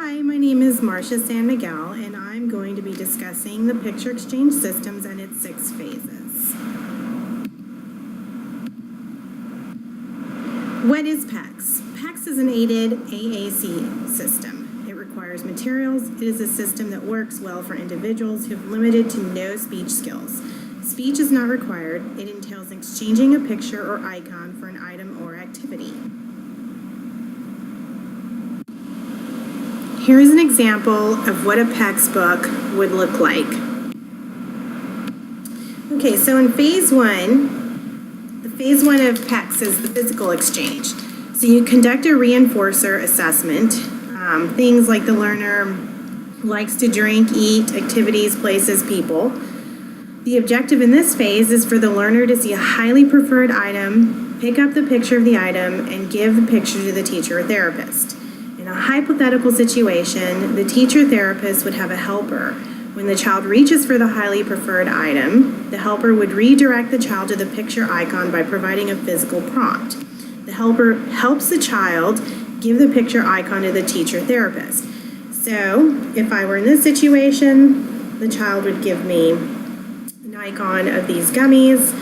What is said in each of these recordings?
Hi, my name is Marcia San Miguel, and I'm going to be discussing the picture exchange systems and its 6 phases. What is PEX? PEX is an aided AAC system. It requires materials. It is a system that works well for individuals who have limited to no speech skills. Speech is not required. It entails exchanging a picture or icon for an item or activity. Here is an example of what a PEX book would look like. Okay, so in phase 1, the phase 1 of PEX is the physical exchange. So you conduct a reinforcer assessment, things like the learner likes to drink, eat, activities, places, people. The objective in this phase is for the learner to see a highly preferred item, pick up the picture of the item, and give the picture to the teacher or therapist. In a hypothetical situation, the teacher-therapist would have a helper. When the child reaches for the highly preferred item, the helper would redirect the child to the picture icon by providing a physical prompt. The helper helps the child give the picture icon to the teacher-therapist. So, if I were in this situation, the child would give me an icon of these gummies,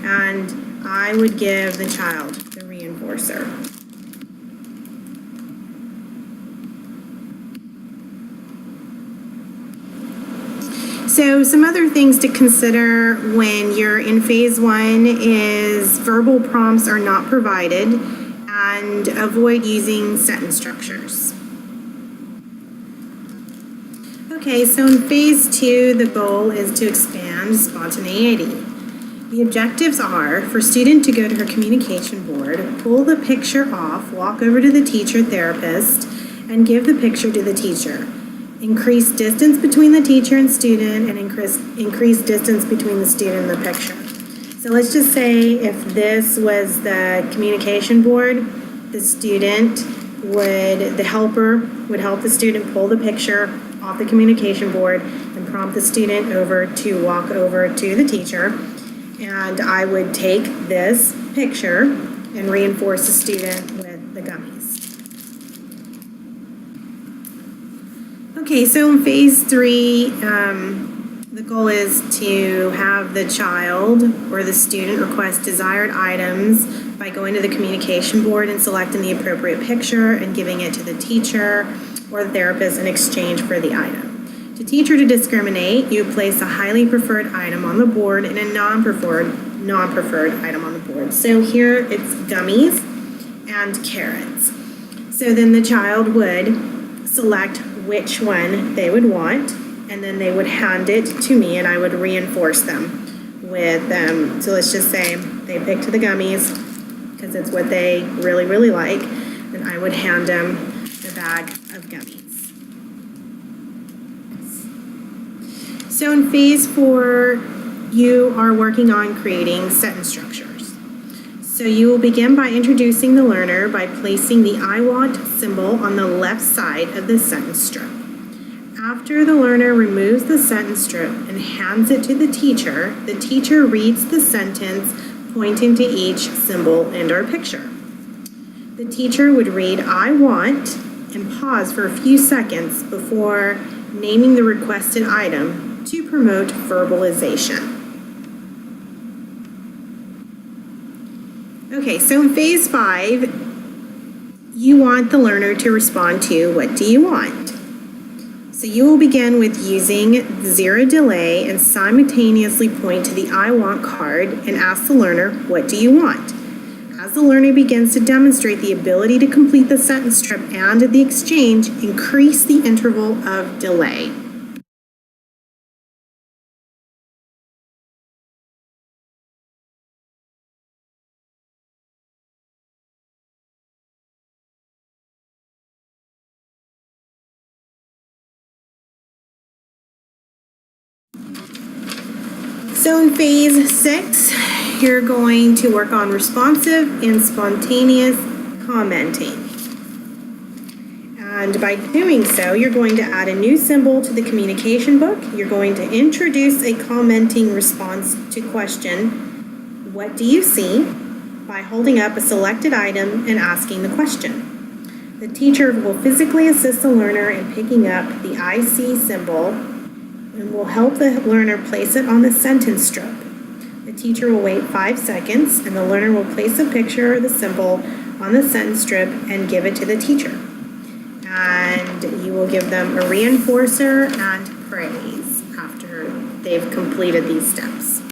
and I would give the child the reinforcer. So some other things to consider when you're in phase 1 is verbal prompts are not provided, and avoid using sentence structures. Okay, so in phase 2, the goal is to expand spontaneity. The objectives are for student to go to her communication board, pull the picture off, walk over to the teacher-therapist, and give the picture to the teacher. Increase distance between the teacher and student, and increase distance between the student and the picture. So let's just say if this was the communication board, the helper would help the student pull the picture off the communication board and prompt the student over to walk over to the teacher. And I would take this picture and reinforce the student with the gummies. Okay, so in phase 3, the goal is to have the child or the student request desired items by going to the communication board and selecting the appropriate picture and giving it to the teacher or the therapist in exchange for the item. To teach or to discriminate, you place a highly preferred item on the board and a non-preferred item on the board. So here it's gummies and carrots. So then the child would select which one they would want, and then they would hand it to me and I would reinforce them with them. So let's just say they picked the gummies because it's what they really, really like, then I would hand them the bag of gummies. So in phase 4, you are working on creating sentence structures. So you will begin by introducing the learner by placing the I want symbol on the left side of the sentence strip. After the learner removes the sentence strip and hands it to the teacher reads the sentence pointing to each symbol and or picture. The teacher would read I want and pause for a few seconds before naming the requested item to promote verbalization. Okay, so in phase 5, you want the learner to respond to what do you want? So you will begin with using 0 delay and simultaneously point to the I want card and ask the learner, what do you want? As the learner begins to demonstrate the ability to complete the sentence strip and the exchange, increase the interval of delay. So in phase 6, you're going to work on responsive and spontaneous commenting. And by doing so, you're going to add a new symbol to the communication book. You're going to introduce a commenting response to question, what do you see? By holding up a selected item and asking the question. The teacher will physically assist the learner in picking up the IC symbol and will help the learner place it on the sentence strip. The teacher will wait 5 seconds and the learner will place a picture of the symbol on the sentence strip and give it to the teacher. And you will give them a reinforcer and praise after they've completed these steps.